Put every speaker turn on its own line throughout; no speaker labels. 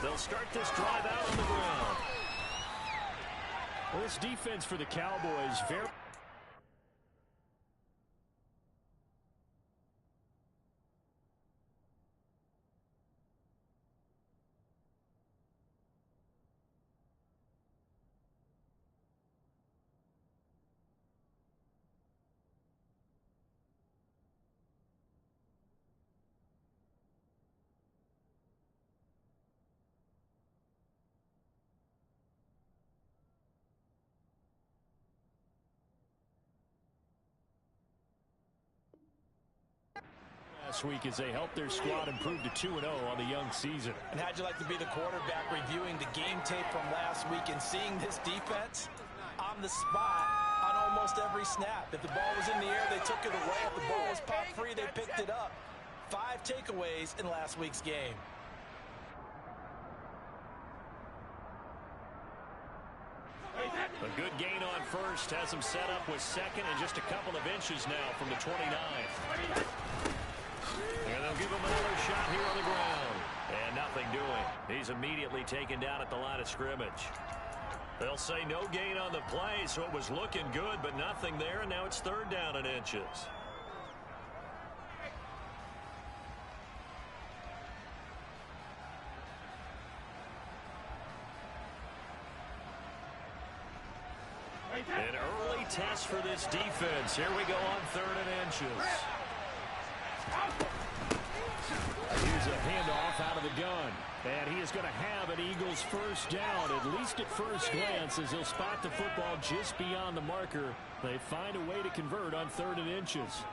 They'll start this drive out on the ground. Well, this defense for the Cowboys, very... Last week as they helped their squad improve to 2-0 on the young season.
And how'd you like to be the quarterback reviewing the game tape from last week and seeing this defense on the spot on almost every snap? If the ball was in the air, they took it away. If the ball was popped free, they picked it up. 5 takeaways in last week's game.
A good gain on first has him set up with second and just a couple of inches now from the 29. And they'll give him another shot here on the ground. And nothing doing. He's immediately taken down at the line of scrimmage. They'll say no gain on the play, so it was looking good, but nothing there, and now it's 3rd down and inches. An early test for this defense. Here we go on 3rd and inches. Here's a handoff out of the gun. And he is going to have an Eagles first down, at least at first glance, as he'll spot the football just beyond the marker. They find a way to convert on 3rd and inches.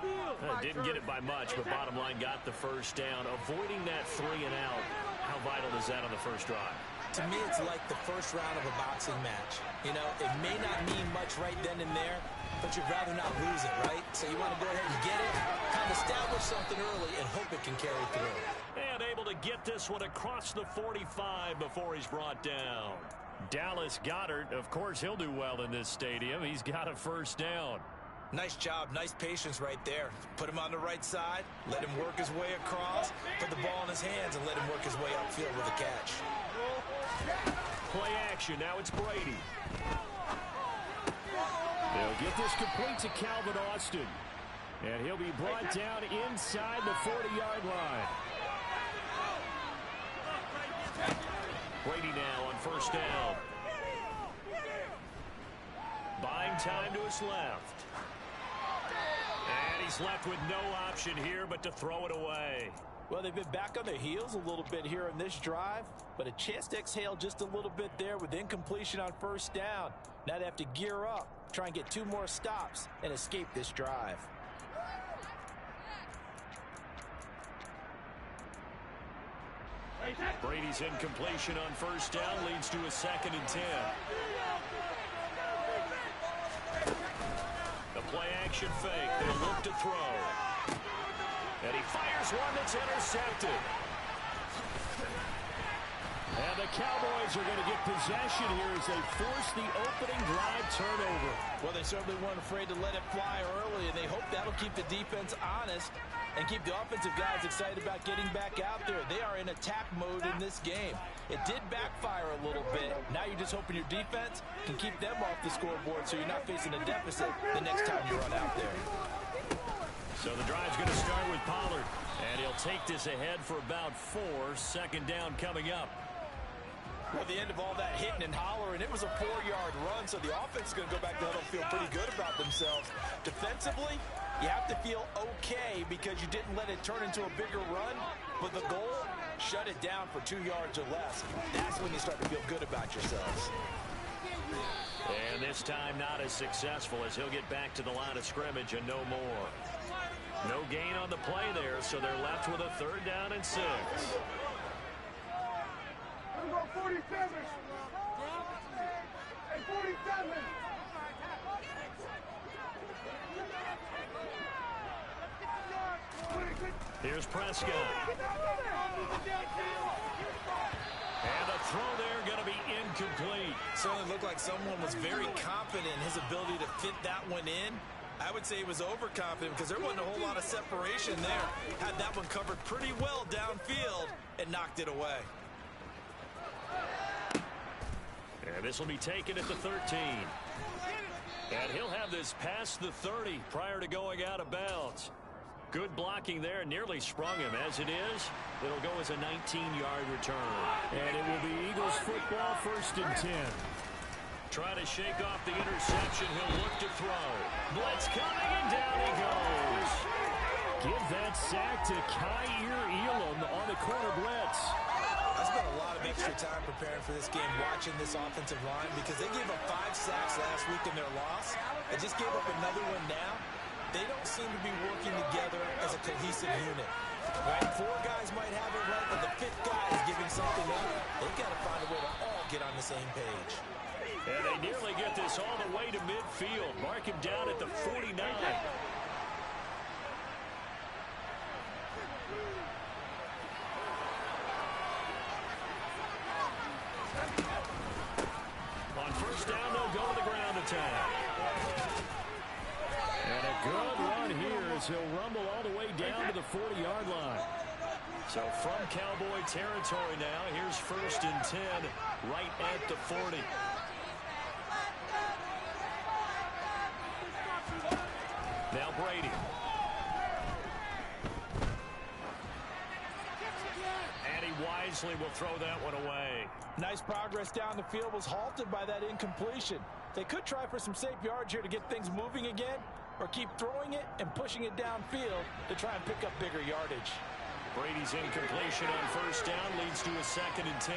Didn't get it by much, but bottom line got the first down. Avoiding that 3 and out. How vital is that on the first drive?
To me, it's like the first round of a boxing match. You know, it may not mean much right then and there, but you'd rather not lose it, right? So you want to go ahead and get it, kind of establish something early, and hope it can carry through.
And able to get this one across the 45 before he's brought down. Dallas Goedert, of course, he'll do well in this stadium. He's got a first down.
Nice job, nice patience right there. Put him on the right side, let him work his way across, put the ball in his hands, and let him work his way upfield with a catch.
Play action, now it's Brady. They'll get this complete to Calvin Austin. And he'll be brought down inside the 40-yard line. Brady now on first down. Buying time to his left. And he's left with no option here but to throw it away.
Well, they've been back on their heels a little bit here in this drive, but a chance to exhale just a little bit there with incompletion on first down. Now they have to gear up, try and get 2 more stops, and escape this drive.
Brady's incompletion on first down leads to a 2nd and 10. The play action fake. They'll look to throw. And he fires one that's intercepted. And the Cowboys are going to get possession here as they force the opening drive turnover.
Well, they certainly weren't afraid to let it fly early, and they hope that'll keep the defense honest and keep the offensive guys excited about getting back out there. They are in attack mode in this game. It did backfire a little bit. Now you're just hoping your defense can keep them off the scoreboard so you're not facing a deficit the next time you run out there.
So the drive's going to start with Pollard, and he'll take this ahead for about 4. 2nd down coming up.
Well, the end of all that hitting and hollering, it was a 4-yard run, so the offense is going to go back to huddle and feel pretty good about themselves. Defensively, you have to feel okay because you didn't let it turn into a bigger run, but the goal, shut it down for 2 yards or less. That's when you start to feel good about yourselves.
And this time not as successful as he'll get back to the line of scrimmage and no more. No gain on the play there, so they're left with a 3rd down and 6.
47. Hey, 47.
Here's Prescott. And the throw there going to be incomplete.
Certainly looked like someone was very confident in his ability to fit that one in. I would say he was overconfident because there wasn't a whole lot of separation there. Had that one covered pretty well downfield and knocked it away.
And this will be taken at the 13. And he'll have this past the 30 prior to going out of bounds. Good blocking there, nearly sprung him. As it is, it'll go as a 19-yard return. And it will be Eagles football, 1st and 10. Trying to shake off the interception. He'll look to throw. Blitz coming, and down he goes. Give that sack to Kyer Elam on the corner blitz.
I spent a lot of extra time preparing for this game, watching this offensive line, because they gave up 5 sacks last week in their loss and just gave up another one now. They don't seem to be working together as a cohesive unit. Right? 4 guys might have it right, but the 5th guy is giving something up. They've got to find a way to all get on the same page.
And they nearly get this all the way to midfield. Mark him down at the 49. On 1st down, they'll go to the ground attack. And a good run here as he'll rumble all the way down to the 40-yard line. So from Cowboy territory now, here's 1st and 10 right at the 40. Now Brady. And he wisely will throw that one away.
Nice progress down the field, was halted by that incompletion. They could try for some safe yards here to get things moving again, or keep throwing it and pushing it downfield to try and pick up bigger yardage.
Brady's incompletion on 1st down leads to a 2nd and 10.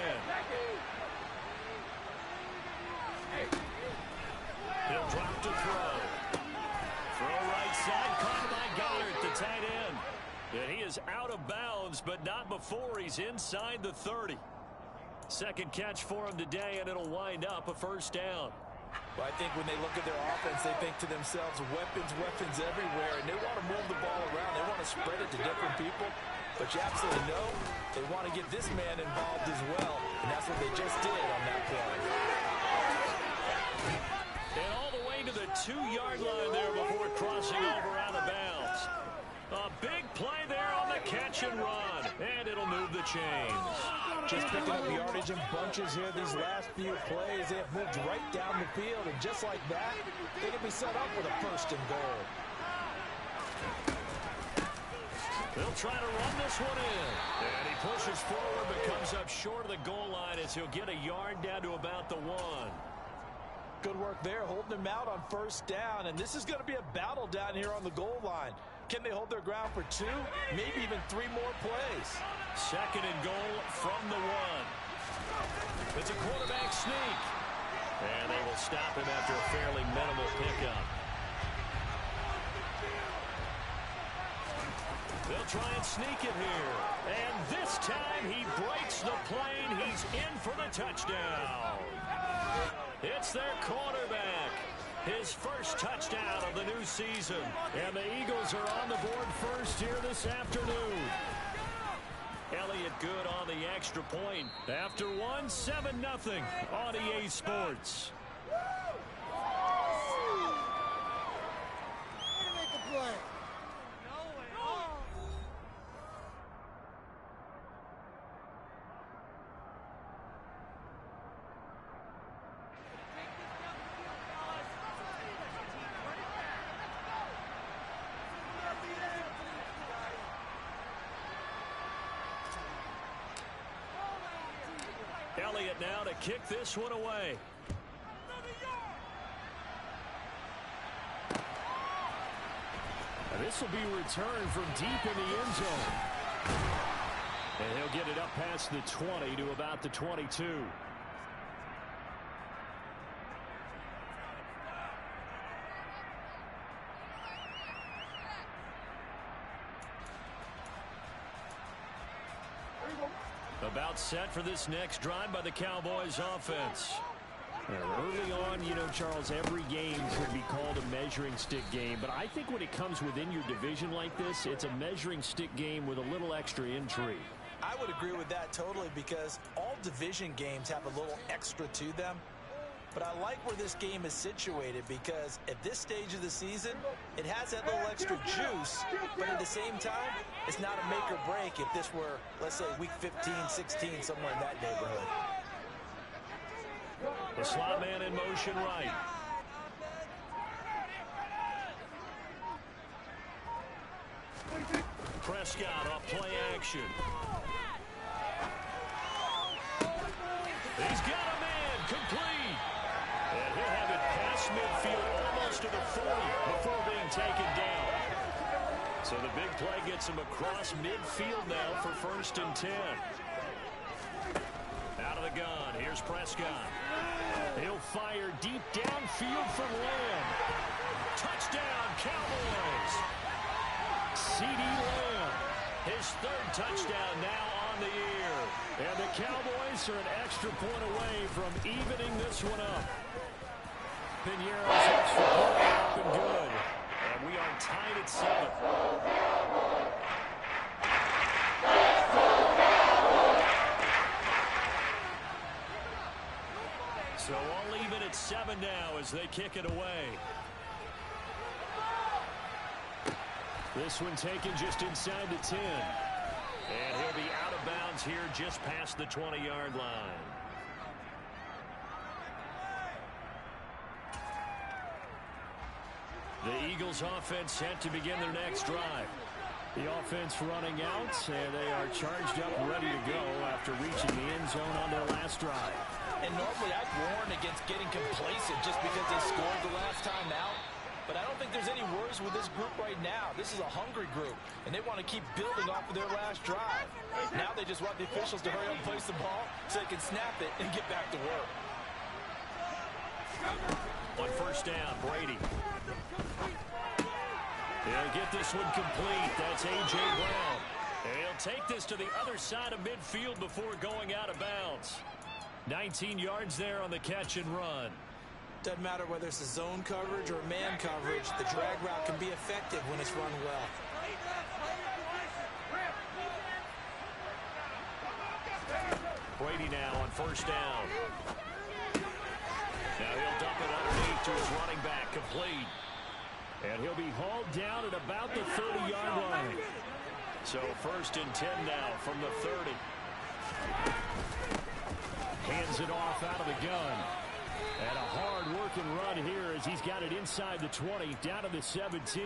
He'll drop to throw. Throw right side, caught by Goddard, the tight end. And he is out of bounds, but not before he's inside the 30. 2nd catch for him today, and it'll wind up a 1st down.
Well, I think when they look at their offense, they think to themselves, weapons everywhere, and they want to move the ball around. They want to spread it to different people. But you absolutely know they want to get this man involved as well, and that's what they just did on that play.
And all the way to the 2-yard line there before crossing over out of bounds. A big play there on the catch and run, and it'll move the chains.
Just picking up yardage in bunches here these last few plays. They have moved right down the field, and just like that, they can be set up with a 1st and goal.
They'll try to run this one in. And he pushes forward but comes up short of the goal line as he'll get a yard down to about the 1.
Good work there, holding him out on 1st down. And this is going to be a battle down here on the goal line. Can they hold their ground for 2, maybe even 3 more plays?
2nd and goal from the 1. It's a quarterback sneak. And they will stop him after a fairly minimal pickup. They'll try and sneak it here. And this time he breaks the plane. He's in for the touchdown. It's their quarterback. His 1st touchdown of the new season. And the Eagles are on the board 1st here this afternoon. Elliott good on the extra point. After 1, 7-0 on EA Sports. Elliott now to kick this one away. And this will be returned from deep in the end zone. And he'll get it up past the 20 to about the 22. About set for this next drive by the Cowboys offense. Early on, you know, Charles, every game could be called a measuring stick game. But I think when it comes within your division like this, it's a measuring stick game with a little extra intrigue.
I would agree with that totally, because all division games have a little extra to them. But I like where this game is situated because at this stage of the season, it has that little extra juice, but at the same time, it's not a make or break if this were, let's say, week 15, 16, somewhere in that neighborhood.
The slot man in motion right. Prescott off play action. He's got a man complete. And he'll have it past midfield almost to the 40 before being taken down. So the big play gets him across midfield now for 1st and 10. Out of the gun, here's Prescott. He'll fire deep downfield from Lamb. Touchdown, Cowboys. C.D. Lamb, his 3rd touchdown now on the year. And the Cowboys are an extra point away from evening this one up. Piñeiro's extra point up and good. And we are tied at 7. So all even at 7 now as they kick it away. This one taken just inside the 10. And he'll be out of bounds here just past the 20-yard line. The Eagles offense set to begin their next drive. The offense running out, and they are charged up and ready to go after reaching the end zone on their last drive.
And normally I'd warn against getting complacent just because they scored the last time out. But I don't think there's any worries with this group right now. This is a hungry group, and they want to keep building off of their last drive. Now they just want the officials to hurry up and place the ball so they can snap it and get back to work.
On 1st down, Brady. He'll get this one complete. That's A.J. Brown. And he'll take this to the other side of midfield before going out of bounds. 19 yards there on the catch and run.
Doesn't matter whether it's a zone coverage or man coverage, the drag route can be effective when it's run well.
Brady now on 1st down. Now he'll dump it underneath to his running back, complete. And he'll be hauled down at about the 30-yard line. So 1st and 10 now from the 30. Hands it off out of the gun. And a hard-working run here as he's got it inside the 20, down to the 17.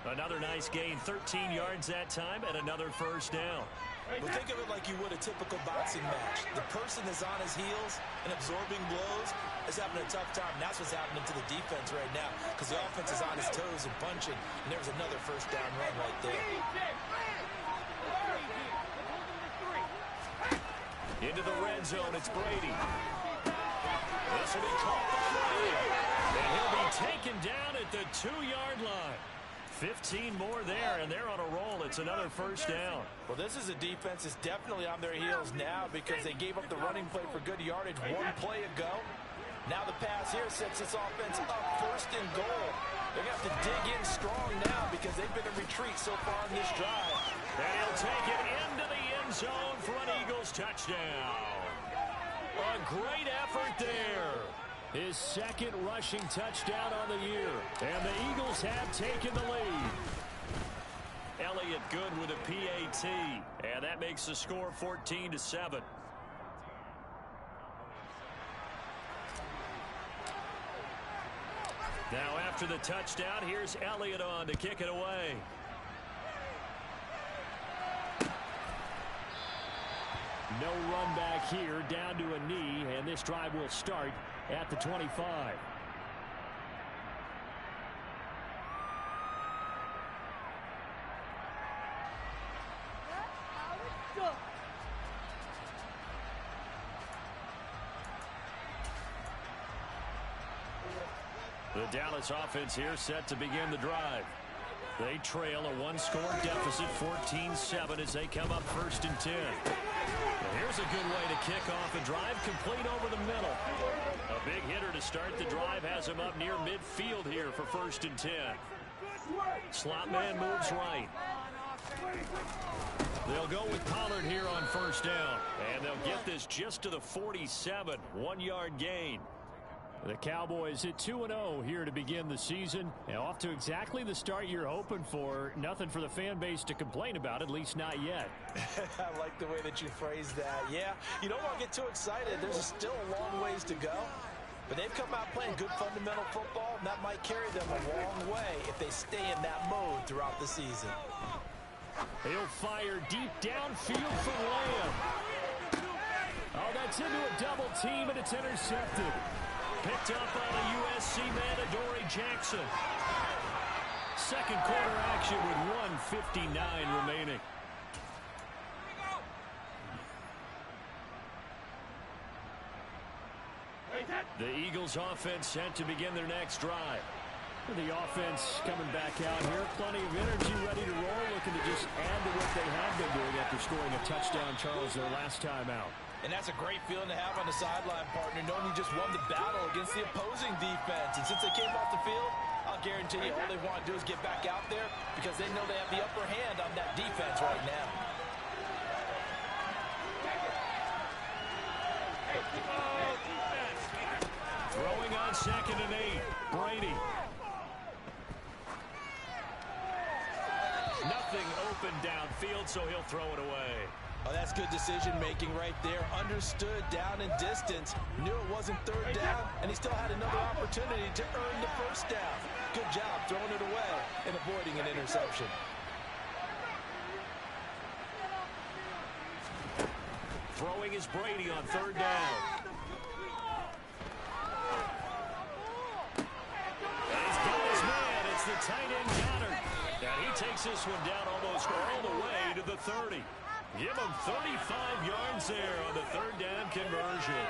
Another nice gain, 13 yards that time, and another 1st down.
But think of it like you would a typical boxing match. The person is on his heels and absorbing blows is having a tough time. And that's what's happening to the defense right now because the offense is on his toes and punching. And there's another 1st down run right there.
Into the red zone, it's Brady. This will be caught for flag. And he'll be taken down at the 2-yard line. 15 more there, and they're on a roll. It's another 1st down.
Well, this is a defense that's definitely on their heels now because they gave up the running play for good yardage one play ago. Now the pass here sets this offense up 1st and goal. They're going to have to dig in strong now because they've been in retreat so far in this drive.
And he'll take it into the end zone for an Eagles touchdown. A great effort there. His 2nd rushing touchdown on the year. And the Eagles have taken the lead. Elliott good with a PAT. And that makes the score 14-7. Now after the touchdown, here's Elliott on to kick it away. No run back here, down to a knee, and this drive will start at the 25. The Dallas offense here set to begin the drive. They trail a 1-score deficit, 14-7, as they come up 1st and 10. Well, here's a good way to kick off a drive, complete over the middle. A big hitter to start the drive has him up near midfield here for 1st and 10. Slot man moves right. They'll go with Pollard here on 1st down. And they'll get this just to the 47, 1-yard gain. The Cowboys hit 2-0 here to begin the season. And off to exactly the start you're hoping for. Nothing for the fan base to complain about, at least not yet.
I like the way that you phrased that. Yeah, you don't want to get too excited. There's still a long ways to go. But they've come out playing good fundamental football, and that might carry them a long way if they stay in that mode throughout the season.
He'll fire deep downfield for Lamb. Oh, that's into a double team, and it's intercepted. Picked up on a USC man, Adoree Jackson. Second quarter action with 1:59 remaining. The Eagles offense set to begin their next drive. The offense coming back out here. Plenty of energy, ready to roll, looking to just add to what they have been doing after scoring a touchdown, Charles, their last time out.
And that's a great feeling to have on the sideline, partner, knowing you just won the battle against the opposing defense. And since they came off the field, I'll guarantee you all they want to do is get back out there because they know they have the upper hand on that defense right now.
Throwing on 2nd and 8. Brady. Nothing open downfield, so he'll throw it away.
Oh, that's good decision-making right there. Understood down and distance. Knew it wasn't third down, and he still had another opportunity to earn the first down. Good job throwing it away and avoiding an interception.
Throwing is Brady on 3rd down. He's got his man. It's the tight end, Goddard. And he takes this one down almost all the way to the 30. Give him 35 yards there on the 3rd down conversion.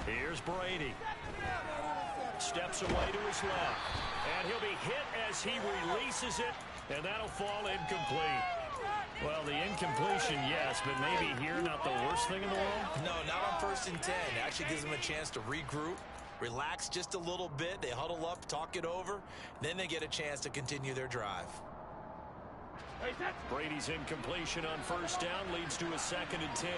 Here's Brady. Steps away to his left. And he'll be hit as he releases it, and that'll fall incomplete. Well, the incompletion, yes, but maybe here not the worst thing in the world?
No, not on 1st and 10. It actually gives them a chance to regroup, relax just a little bit. They huddle up, talk it over. Then they get a chance to continue their drive.
Brady's incompletion on 1st down leads to a 2nd and 10.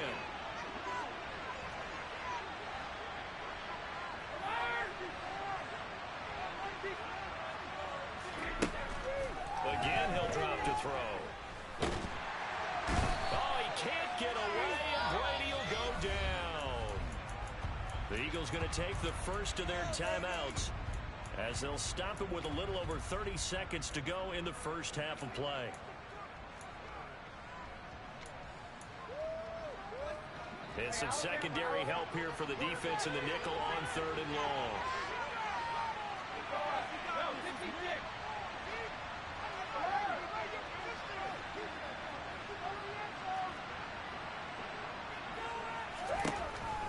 Again, he'll drop to throw. Oh, he can't get away, and Brady will go down. The Eagles going to take the first of their timeouts as they'll stop it with a little over 30 seconds to go in the first half of play. And some secondary help here for the defense in the nickel on 3rd and long.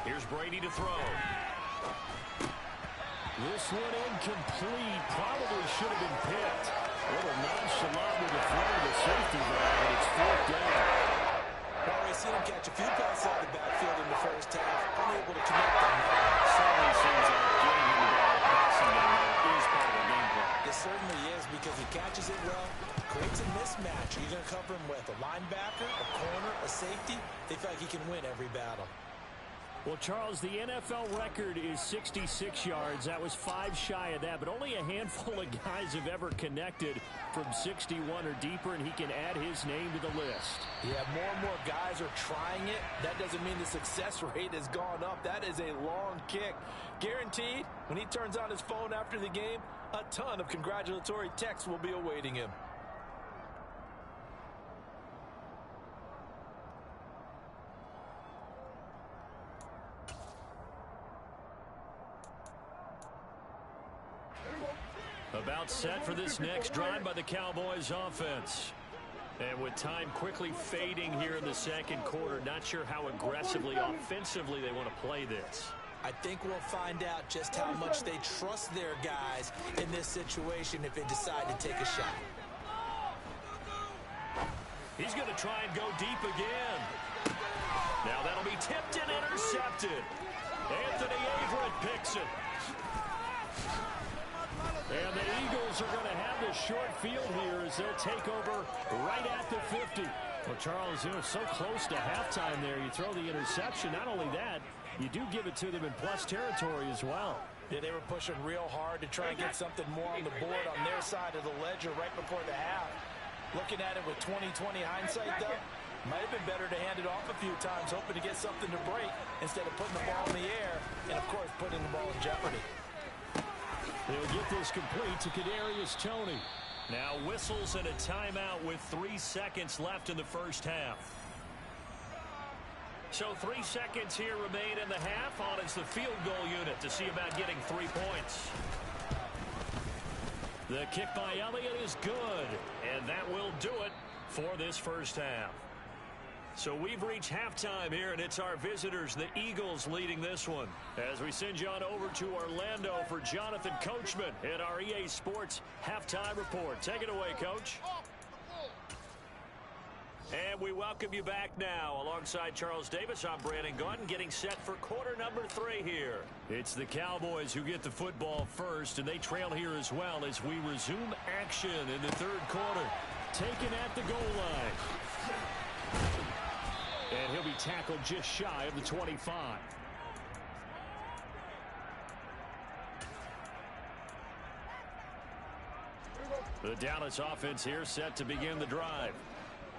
Here's Brady to throw. This one incomplete. Probably should have been picked. A little nonchalant with the throw to the safety there, but it's 4th down.
Already seen him catch a few passes out of the backfield in the first half. Unable to connect on that.
Certainly seems like getting him the ball passing down there is part of the game plan.
It certainly is because he catches it well, creates a mismatch. Are you going to cover him with a linebacker, a corner, a safety? They feel like he can win every battle.
Well, Charles, the NFL record is 66 yards. That was 5 shy of that, but only a handful of guys have ever connected from 61 or deeper, and he can add his name to the list.
Yeah, more and more guys are trying it. That doesn't mean the success rate has gone up. That is a long kick. Guaranteed, when he turns on his phone after the game, a ton of congratulatory texts will be awaiting him.
About set for this next drive by the Cowboys offense. And with time quickly fading here in the second quarter, not sure how aggressively, offensively they want to play this.
I think we'll find out just how much they trust their guys in this situation if they decide to take a shot.
He's going to try and go deep again. Now that'll be tipped and intercepted. Anthony Averett picks it. And the Eagles are going to have the short field here as they'll take over right at the 50. Well, Charles, you know, so close to halftime there. You throw the interception. Not only that, you do give it to them in plus territory as well.
Yeah, they were pushing real hard to try and get something more on the board on their side of the ledger right before the half. Looking at it with 20/20 hindsight, though, might have been better to hand it off a few times, hoping to get something to break instead of putting the ball in the air and, of course, putting the ball in jeopardy.
They'll get this complete to Kadarius Toney. Now whistles and a timeout with 3 seconds left in the first half. So 3 seconds here remain in the half. On is the field goal unit to see about getting 3 points. The kick by Elliott is good, and that will do it for this first half. So we've reached halftime here, and it's our visitors, the Eagles, leading this one. As we send you on over to Orlando for Jonathan Coachman in our EA Sports Halftime Report. Take it away, Coach. And we welcome you back now. Alongside Charles Davis, I'm Brandon Gaudin, getting set for quarter number 3 here. It's the Cowboys who get the football first, and they trail here as well as we resume action in the third quarter. Taken at the goal line. And he'll be tackled just shy of the 25. The Dallas offense here set to begin the drive.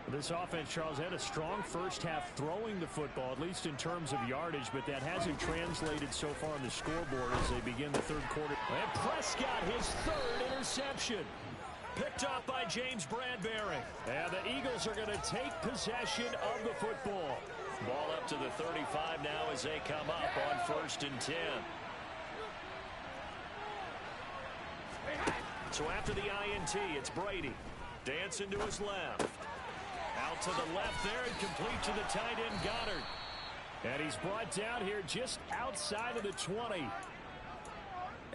This offense, Charles, had a strong first half throwing the football, at least in terms of yardage, but that hasn't translated so far on the scoreboard as they begin the third quarter. And Prescott, his 3rd interception. Picked off by James Bradbury. And the Eagles are going to take possession of the football. Ball up to the 35 now as they come up on 1st and 10. So after the INT, it's Brady. Dancing to his left. Out to the left there and complete to the tight end Goddard. And he's brought down here just outside of the 20.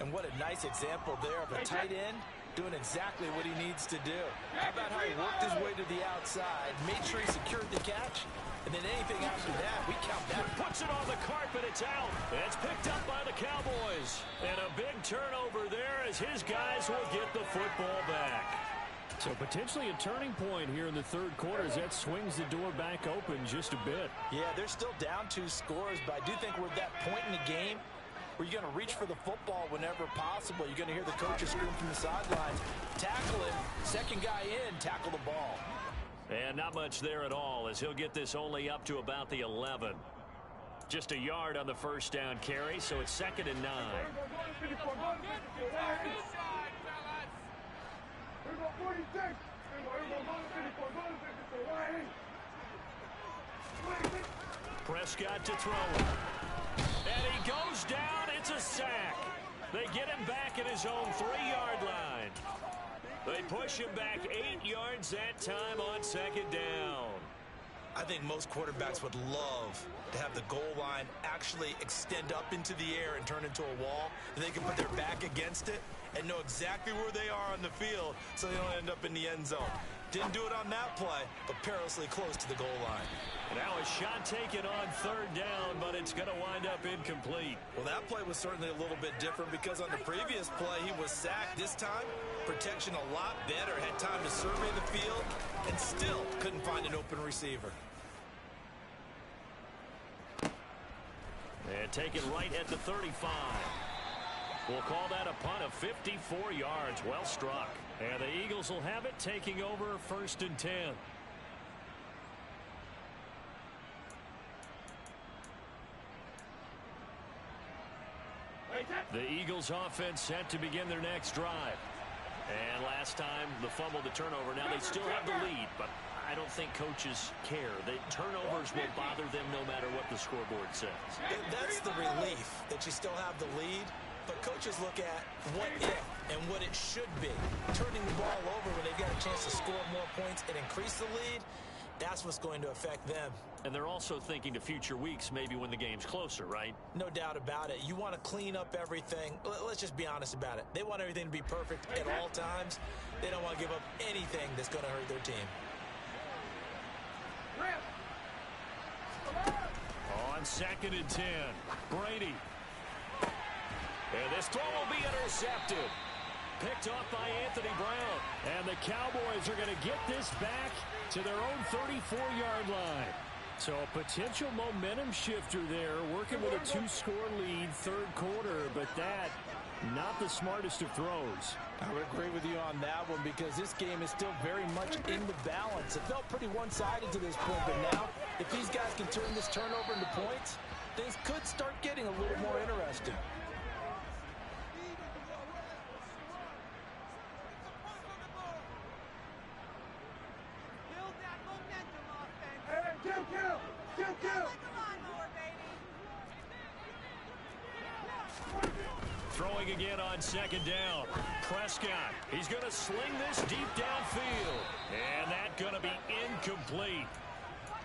And what a nice example there of a tight end doing exactly what he needs to do. How about how he worked his way to the outside, made sure he secured the catch, and then anything after that, we count that.
Puts it on the carpet, it's out. It's picked up by the Cowboys. And a big turnover there as his guys will get the football back. So potentially a turning point here in the third quarter as that swings the door back open just a bit.
Yeah, they're still down 2 scores, but I do think we're at that point in the game where you're going to reach for the football whenever possible. You're going to hear the coaches scream from the sidelines. Tackle him. Second guy in, tackle the ball.
And not much there at all as he'll get this only up to about the 11. Just a yard on the first down carry, so it's 2nd and 9. Prescott to throw it. And he goes down. It's a sack. They get him back at his own 3-yard line. They push him back 8 yards that time on 2nd down.
I think most quarterbacks would love to have the goal line actually extend up into the air and turn into a wall. They can put their back against it and know exactly where they are on the field so they don't end up in the end zone. Didn't do it on that play, but perilously close to the goal line.
Now a shot taken on 3rd down, but it's going to wind up incomplete.
Well, that play was certainly a little bit different because on the previous play, he was sacked. This time, protection a lot better. Had time to survey the field and still couldn't find an open receiver.
And taken right at the 35. We'll call that a punt of 54 yards. Well struck. And the Eagles will have it, taking over 1st and 10. The Eagles offense set to begin their next drive. And last time, the fumble, the turnover. Now they still have the lead, but I don't think coaches care. The turnovers will bother them no matter what the scoreboard says.
That's the relief that you still have the lead. But coaches look at what if and what it should be. Turning the ball over when they've got a chance to score more points and increase the lead, that's what's going to affect them.
And they're also thinking to future weeks, maybe when the game's closer, right?
No doubt about it. You want to clean up everything. Let's just be honest about it. They want everything to be perfect at all times. They don't want to give up anything that's going to hurt their team.
On 2nd and 10, Brady. And this throw will be intercepted. Picked off by Anthony Brown. And the Cowboys are going to get this back to their own 34-yard line. So a potential momentum shifter there, working with a 2-score lead, third quarter, but that, not the smartest of throws.
I would agree with you on that one because this game is still very much in the balance. It felt pretty one-sided to this point, but now, if these guys can turn this turnover into points, things could start getting a little more interesting.
Throwing again on second down. Prescott, he's going to sling this deep downfield. And that's going to be incomplete.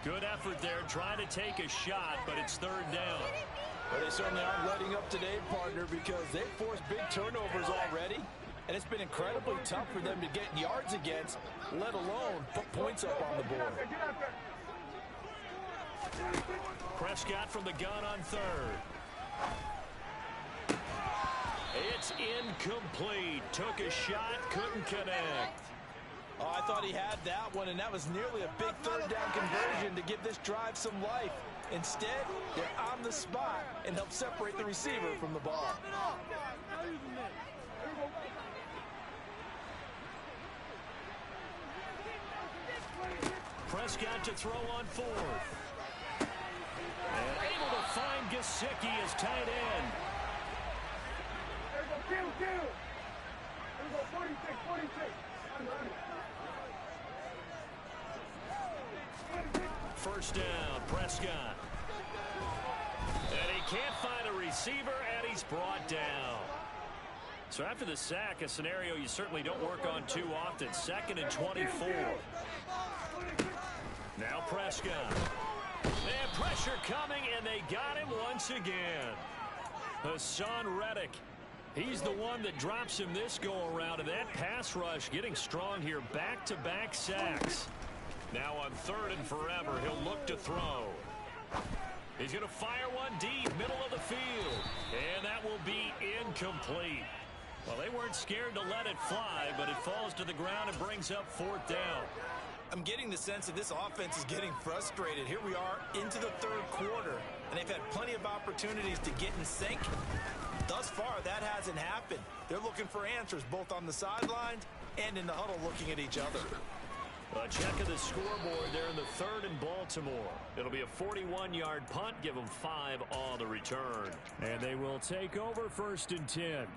Good effort there, trying to take a shot, but it's third down.
Well, they certainly aren't letting up today, partner, because they've forced big turnovers already. And it's been incredibly tough for them to get yards against, let alone put points up on the board.
Prescott from the gun on third. It's incomplete. Took a shot, couldn't connect.
Oh, I thought he had that one, and that was nearly a big third down conversion to give this drive some life. Instead, they're on the spot and help separate the receiver from the ball.
Prescott to throw on fourth. And able to find Gesicki as tight end. First down, Prescott. And he can't find a receiver, and he's brought down. So after the sack, a scenario you certainly don't work on too often. 2nd and 24. Now Prescott. And pressure coming, and they got him once again. Hassan Reddick. He's the one that drops him this go-around, and that pass rush getting strong here. Back-to-back sacks. Now on 3rd and forever, he'll look to throw. He's going to fire one deep, middle of the field. And that will be incomplete. Well, they weren't scared to let it fly, but it falls to the ground and brings up 4th down.
I'm getting the sense that this offense is getting frustrated. Here we are into the third quarter, and they've had plenty of opportunities to get in sync. Thus far, that hasn't happened. They're looking for answers both on the sidelines and in the huddle looking at each other.
A check of the scoreboard there in the 3rd in Baltimore. It'll be a 41-yard punt. Give them 5 on the return. And they will take over 1st and 10.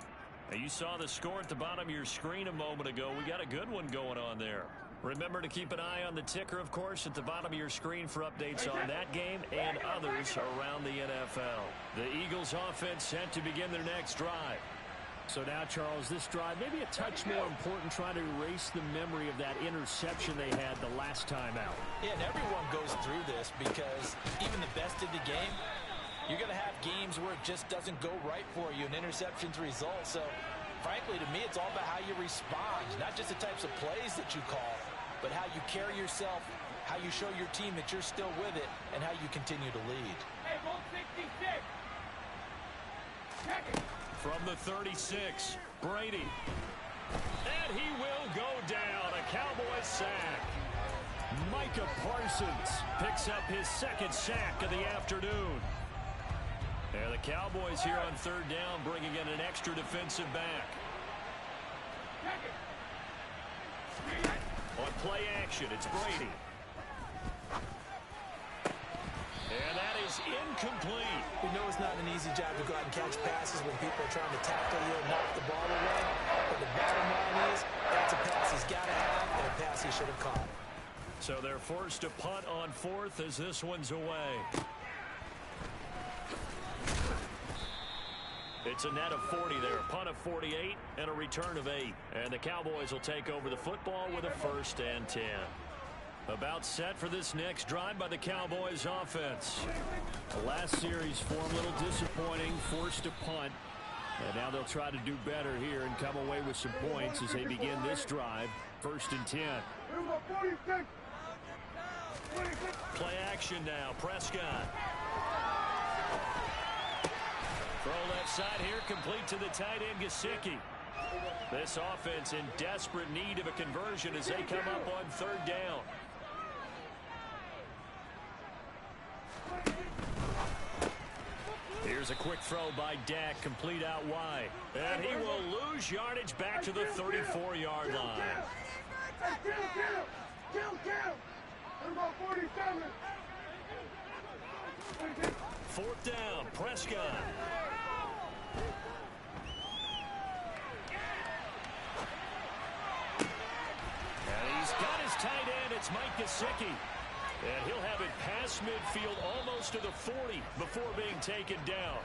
Now, you saw the score at the bottom of your screen a moment ago. We got a good one going on there. Remember to keep an eye on the ticker, of course, at the bottom of your screen for updates on that game and others around the NFL. The Eagles offense set to begin their next drive. So now, Charles, this drive maybe a touch more important, trying to erase the memory of that interception they had the last time out.
Yeah, and everyone goes through this because even the best in the game, you're going to have games where it just doesn't go right for you and interceptions result. So, frankly, to me, it's all about how you respond, not just the types of plays that you call, but how you carry yourself, how you show your team that you're still with it, and how you continue to lead.
Hey, 166. Check it.
From the 36, Brady. And he will go down. A Cowboys sack. Micah Parsons picks up his 2nd sack of the afternoon. And the Cowboys here on 3rd down, bringing in an extra defensive back. On play action, it's Brady. And that is incomplete.
We know it's not an easy job to go out and catch passes when people are trying to tackle you and knock the ball away. But the bottom line is, that's a pass he's got to have and a pass he should have caught.
So they're forced to punt on 4th as this one's away. It's a net of 40 there, a punt of 48 and a return of 8. And the Cowboys will take over the football with a 1st and 10. About set for this next drive by the Cowboys offense. The last series form a little disappointing, forced to punt. And now they'll try to do better here and come away with some points as they begin this drive. 1st and 10. Play action now, Prescott. Throw left side here, complete to the tight end, Gesicki. This offense in desperate need of a conversion as they come up on third down. Here's a quick throw by Dak, complete out wide. And he will lose yardage back to the 34-yard line. Fourth down, Prescott. And he's got his tight end. It's Mike Gesicki. And he'll have it past midfield almost to the 40 before being taken down.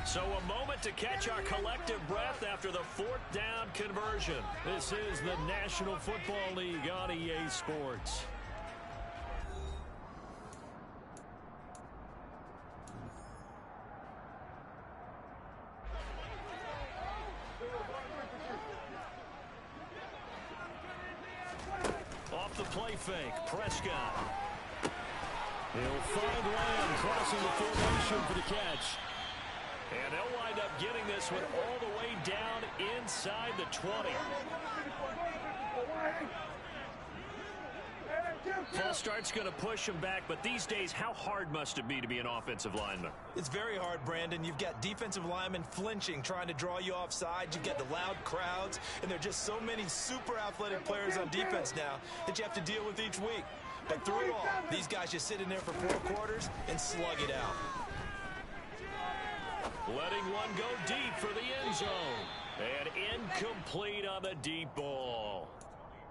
So a moment to catch our collective breath after the fourth down conversion. This is the National Football League on EA Sports. Off the play fake, Prescott. He'll find Lamb crossing the formation for the catch. And they'll wind up getting this one all the way down inside the 20. False start's going to push him back, but these days, how hard must it be to be an offensive lineman?
It's very hard, Brandon. You've got defensive linemen flinching, trying to draw you offside. You've got the loud crowds, and there are just so many super athletic players on defense now that you have to deal with each week. But through it all, these guys just sit in there for 4 quarters and slug it out.
Letting one go deep for the end zone. And incomplete on the deep ball.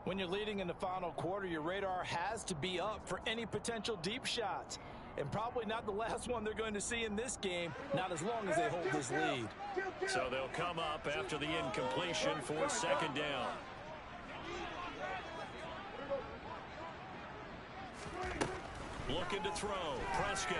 When you're leading in the final quarter, your radar has to be up for any potential deep shots. And probably not the last one they're going to see in this game, not as long as they hold this lead.
So they'll come up after the incompletion for second down. Looking to throw. Prescott.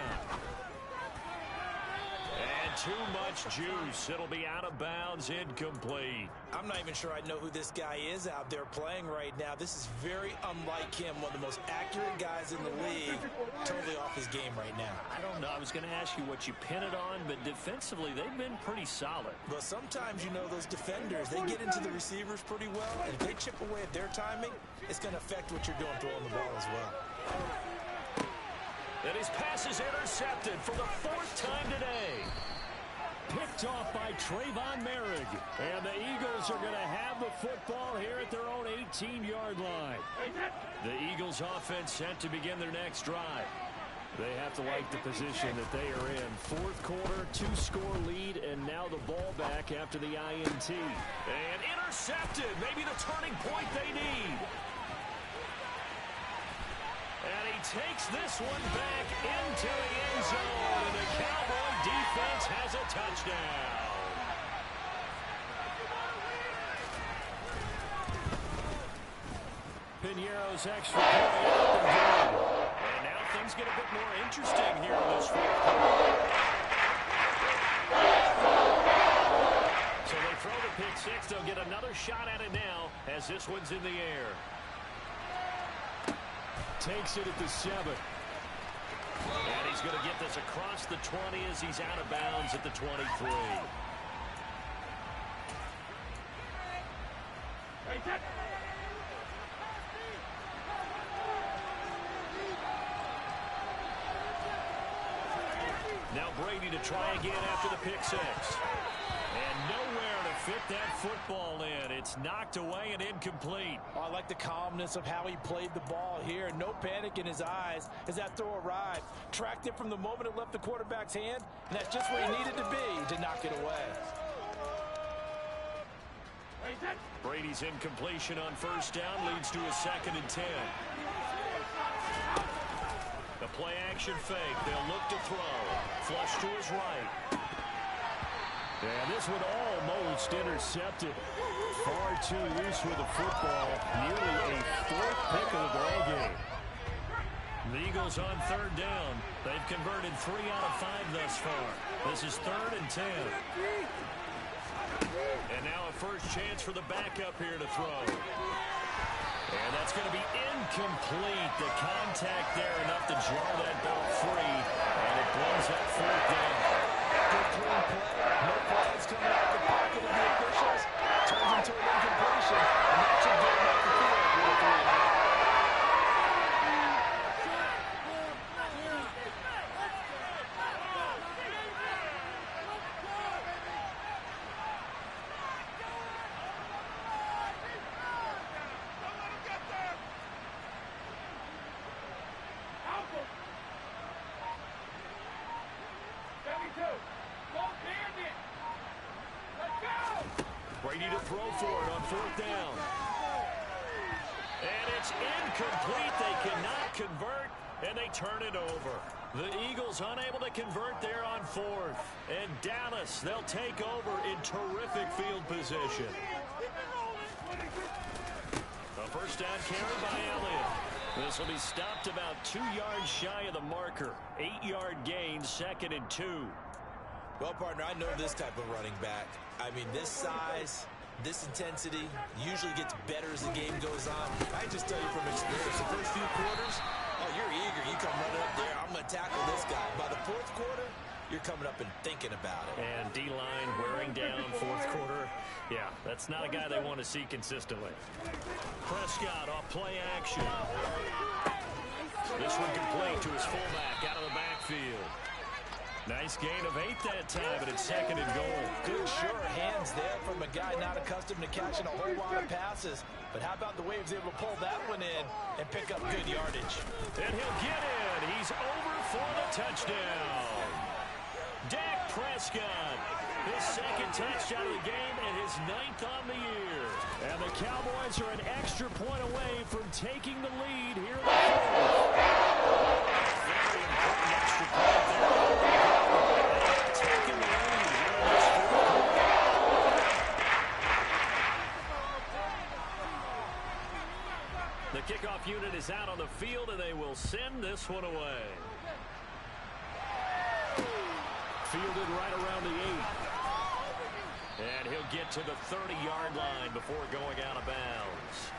And too much juice. It'll be out of bounds, incomplete.
I'm not even sure I know who this guy is out there playing right now. This is very unlike him, one of the most accurate guys in the league. Totally off his game right now.
I don't know. I was going to ask you what you pin it on, but defensively, they've been pretty solid.
But sometimes, you know, those defenders, they get into the receivers pretty well, and if they chip away at their timing, it's going to affect what you're doing throwing the ball as well.
And his pass is intercepted for the 4th time today. Picked off by Trayvon Merrick. And the Eagles are going to have the football here at their own 18-yard line. The Eagles offense set to begin their next drive. They have to like the position that they are in. 4th quarter, 2-score lead, and now the ball back after the INT. And intercepted. Maybe the turning point they need. And he takes this one back into the end zone. And the Cowboy defense has a touchdown. Piñeiro's extra point up and good. And now things get a bit more interesting here in this 4th quarter. So they throw the pick six. They'll get another shot at it now as this one's in the air. Takes it at the 7. And he's going to get this across the 20 as he's out of bounds at the 23. Now Brady to try again after the pick six. And nowhere to fit that football in. It's knocked away and incomplete.
Oh, I like the calmness of how he played the ball here. No panic in his eyes as that throw arrived. Tracked it from the moment it left the quarterback's hand, and that's just where he needed to be to knock it away.
Brady's incompletion on 1st down leads to a 2nd and 10. The play action fake. They'll look to throw. Flush to his right. And this one almost intercepted. Far too loose with the football. Nearly a 4th pick of the ball game. The Eagles on 3rd down. They've converted 3 out of 5 thus far. This is 3rd and 10. And now a first chance for the backup here to throw. And that's going to be incomplete. The contact there enough to jar that ball free. And it blows up 4th down.
Good clean play. No flags coming out the pocket of the officials. Turns
Brady to throw for it on 4th down. And it's incomplete. They cannot convert, and they turn it over. The Eagles unable to convert there on 4th. And Dallas, they'll take over in terrific field position. A first down carry by Elliott. This will be stopped about 2 yards shy of the marker. 8-yard gain, 2nd and 2.
Well, partner, I know this type of running back. I mean, this size, this intensity usually gets better as the game goes on. I just tell you from experience, the first few quarters, oh, you're eager. You come running up there, I'm going to tackle this guy. By the 4th quarter, you're coming up and thinking about it.
And D-line wearing down 4th quarter. Yeah, that's not a guy they want to see consistently. Prescott off play action. This one complete to his fullback out of the backfield. Nice gain of 8 that time, but it's 2nd and goal.
Good, sure hands there from a guy not accustomed to catching a whole lot of passes. But how about the way he was able to pull that one in and pick up good yardage?
And he'll get in. He's over for the touchdown. Dak Prescott, his 2nd touchdown of the game and his 9th on the year. And the Cowboys are an extra point away from taking the lead here in the 4th. Very important extra point there. Taking the lead here in this 4th. The kickoff unit is out on the field, and they will send this one away. Fielded right around the 8. And he'll get to the 30-yard line before going out of bounds.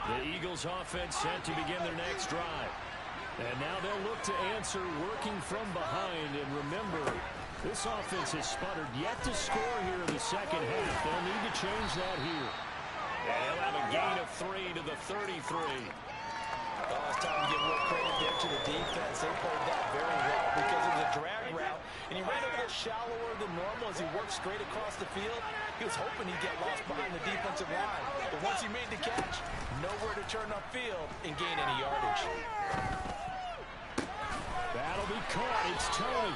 The Eagles offense set to begin their next drive. And now they'll look to answer working from behind. And remember, this offense has sputtered yet to score here in the 2nd half. They'll need to change that here. And he'll have a gain of 3 to the 33.
Well, it's time to give a little credit there to the defense. They played that very well because it was a drag route. And he ran a little shallower than normal as he worked straight across the field. He was hoping he'd get lost behind the defensive line. But once he made the catch, nowhere to turn upfield and gain any yardage.
That'll be caught. It's Tony.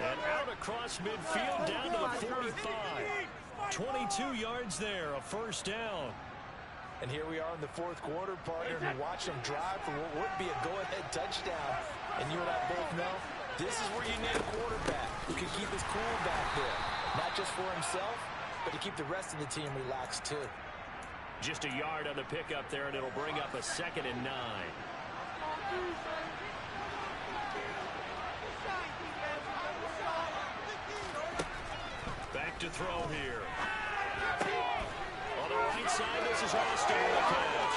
And out across midfield down to the 45. 22 yards there, a first down.
And here we are in the 4th quarter, partner, and watch them drive for what would be a go-ahead touchdown. And you and I both know this is where you need a quarterback who can keep his cool back there. Not just for himself, but to keep the rest of the team relaxed too.
Just a yard on the pickup there, and it'll bring up a 2nd and 9. Back to throw here. On the right side, this is Austin with a catch.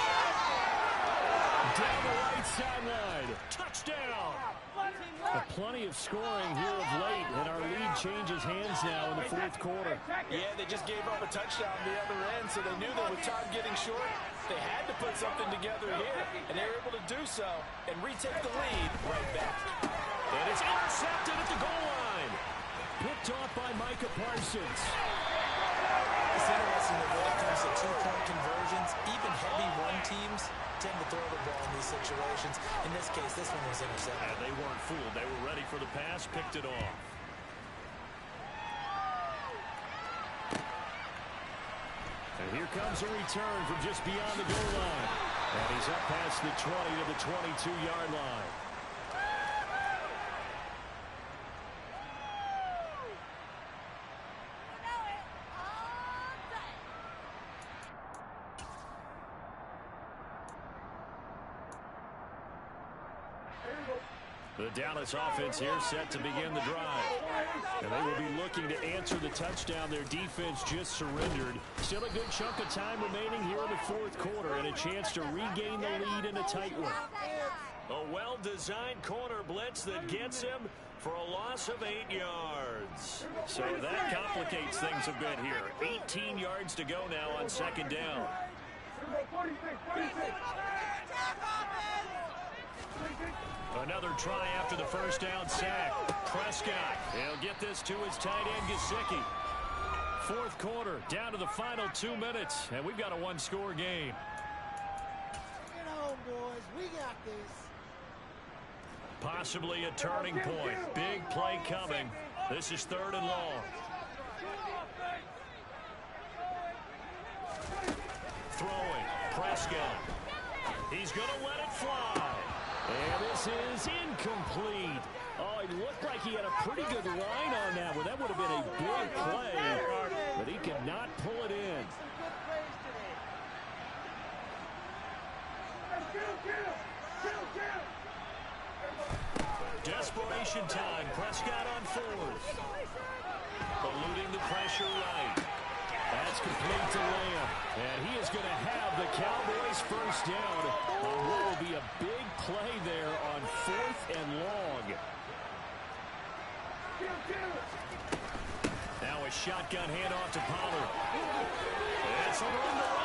Down the right sideline. Touchdown. Plenty of scoring here of late, and our lead changes hands now in the 4th quarter.
Yeah, they just gave up a touchdown on the other end, so they knew that with time getting short, they had to put something together here, and they were able to do so and retake the lead right back.
And it's intercepted at the goal line. Picked off by Micah Parsons.
It's interesting that when it comes to 2-point conversions, even heavy run teams tend to throw the ball in these situations. In this case, this one was intercepted.
And they weren't fooled. They were ready for the pass, picked it off. And here comes a return from just beyond the goal line. And he's up past the 20 to the 22-yard line. The Dallas offense here set to begin the drive. And they will be looking to answer the touchdown their defense just surrendered. Still a good chunk of time remaining here in the 4th quarter and a chance to regain the lead in a tight one. A well-designed corner blitz that gets him for a loss of 8 yards. So that complicates things a bit here. 18 yards to go now on 2nd down. Another try after the first down sack. Prescott, he'll get this to his tight end, Gesicki. Fourth quarter, down to the final 2 minutes, and we've got a one-score game.
Get on, boys. We got this.
Possibly a turning point. Big play coming. This is 3rd and long. Throwing. Prescott. He's going to let it fly. And this is incomplete. Oh, it looked like he had a pretty good line on that one. That would have been a big play, but he could not pull it in. Desperation time. Prescott on 4th. Eluding the pressure right. That's complete to Lamb. And he is going to have the Cowboys first down on what will be a big play there on 4th and long. Now a shotgun handoff to Pollard. It's a run now.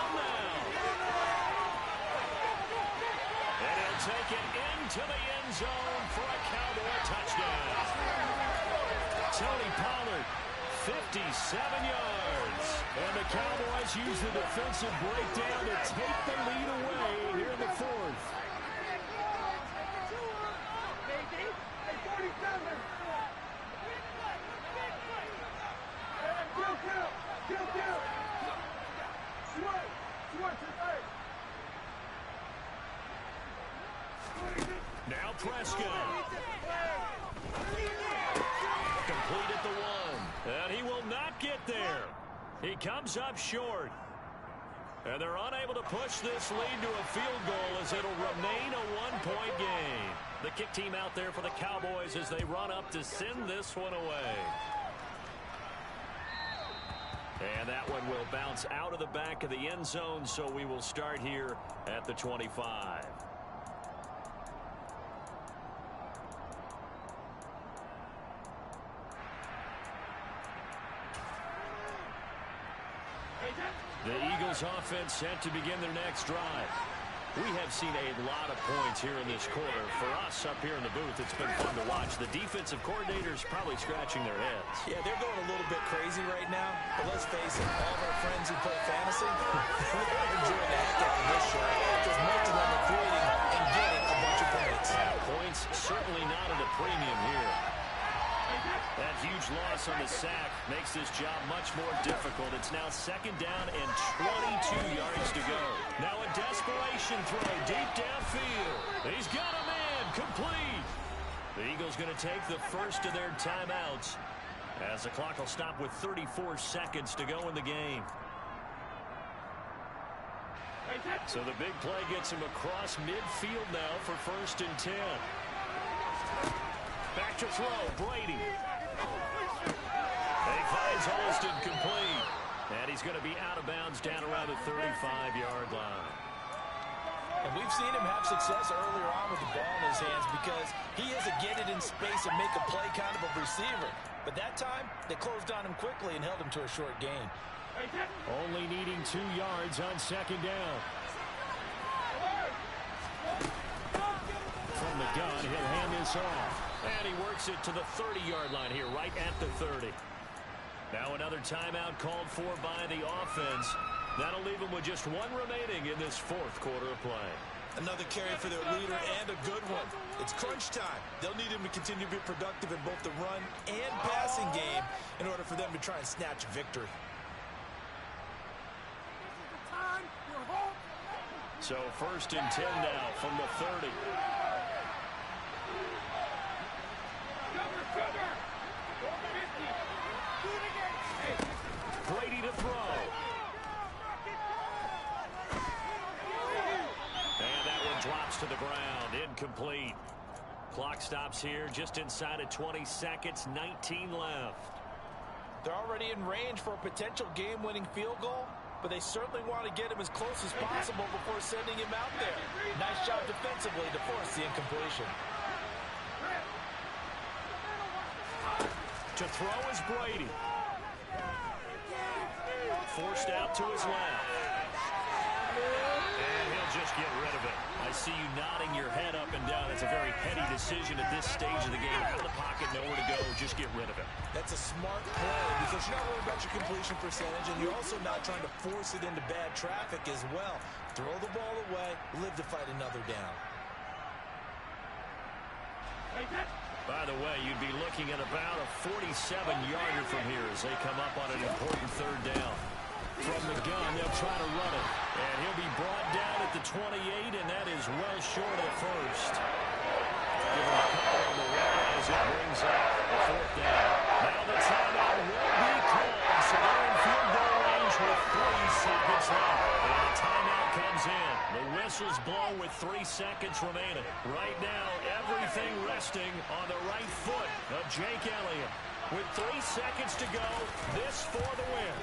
And he'll take it into the end zone for a Cowboy touchdown. Tony Pollard, 57 yards. And the Cowboys use the defensive breakdown to take the lead away here in the 4th. Now Prescott. Complete at the 1. And he will not get there. He comes up short. And they're unable to push this lead to a field goal as it'll remain a one-point game. The kick team out there for the Cowboys as they run up to send this one away. And that one will bounce out of the back of the end zone, so we will start here at the 25. The Eagles offense set to begin their next drive. We have seen a lot of points here in this quarter. For us up here in the booth, it's been fun to watch. The defensive coordinators probably scratching their heads.
Yeah, they're going a little bit crazy right now. But let's face it, all of our friends who play fantasy, they're enjoying the heck out of this show. Because most of them are creating and getting a bunch of points.
Points certainly not at a premium here. That huge loss on the sack makes this job much more difficult. It's now 2nd down and 22 yards to go. Now a desperation throw deep downfield. He's got a man complete. The Eagles going to take the first of their timeouts as the clock will stop with 34 seconds to go in the game. So the big play gets him across midfield now for 1st and 10. Back to throw, Brady. He finds Holston complete. And he's going to be out of bounds down around the 35-yard line.
And we've seen him have success earlier on with the ball in his hands because he is a get it in space and make a play kind of a receiver. But that time, they closed on him quickly and held him to a short gain.
Only needing 2 yards on 2nd down. From the gun, he'll hand this off. And he works it to the 30-yard line here, right at the 30. Now another timeout called for by the offense. That'll leave them with just 1 remaining in this 4th quarter of play.
Another carry for their leader and a good one. It's crunch time. They'll need him to continue to be productive in both the run and passing game in order for them to try and snatch a victory.
So 1st and 10 now from the 30. Brady to throw. And that one drops to the ground. Incomplete. Clock stops here just inside of 20 seconds. 19 left.
They're already in range for a potential game-winning field goal, but they certainly want to get him as close as possible before sending him out there. Nice job defensively to force the incompletion.
To throw is Brady. Forced out to his left. And he'll just get rid of it. I see you nodding your head up and down. It's a very heady decision at this stage of the game. Out of the pocket, nowhere to go. Just get rid of it.
That's a smart play because you're not worried about your completion percentage, and you're also not trying to force it into bad traffic as well. Throw the ball away, live to fight another down.
By the way, you'd be looking at about a 47-yarder from here as they come up on an important third down. From the gun, they'll try to run it. And he'll be brought down at the 28, and that is well short of the first. Give him a couple on the way as it brings up the fourth down. Now the timeout will be called, so they're in field goal range with 3 seconds left. And the timeout comes in. The whistles blow with 3 seconds remaining. Right now, everything resting on the right foot of Jake Elliott. With 3 seconds to go, this for the win.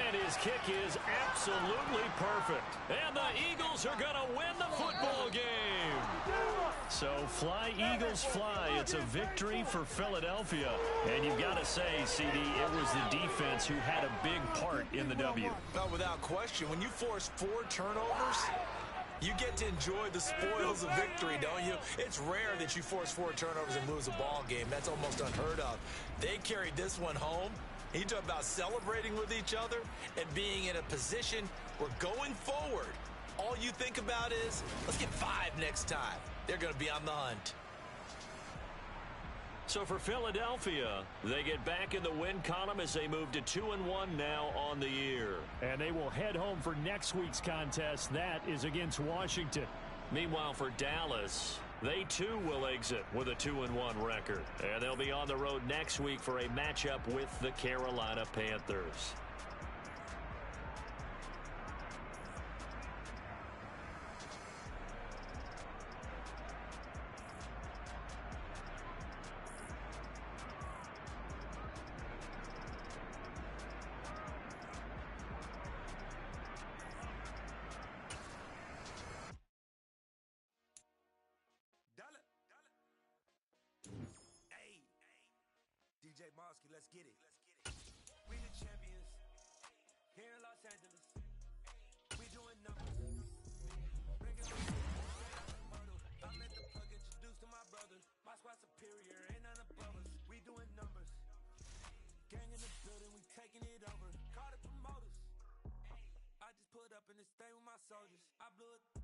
And his kick is absolutely perfect. And the Eagles are going to win the football game. So fly, Eagles, fly. It's a victory for Philadelphia. And you've got to say, CD, it was the defense who had a big part in the W.
No, without question. When you force 4 turnovers, you get to enjoy the spoils of victory, don't you? It's rare that you force 4 turnovers and lose a ball game. That's almost unheard of. They carried this one home. You talk about celebrating with each other and being in a position where going forward, all you think about is, let's get 5 next time. They're going to be on the hunt.
So for Philadelphia, they get back in the win column as they move to 2-1 now on the year. And they will head home for next week's contest. That is against Washington. Meanwhile, for Dallas, they too will exit with a 2-1 record. And they'll be on the road next week for a matchup with the Carolina Panthers.
Let's get it. We the champions here in Los Angeles. We doing numbers. Bring it on. I met the plug introduced to my brothers. My squad superior, ain't none above us. We doing numbers. Gang in the building, we taking it over. Call the promoters. I just put up in this thing with my soldiers. I blew it.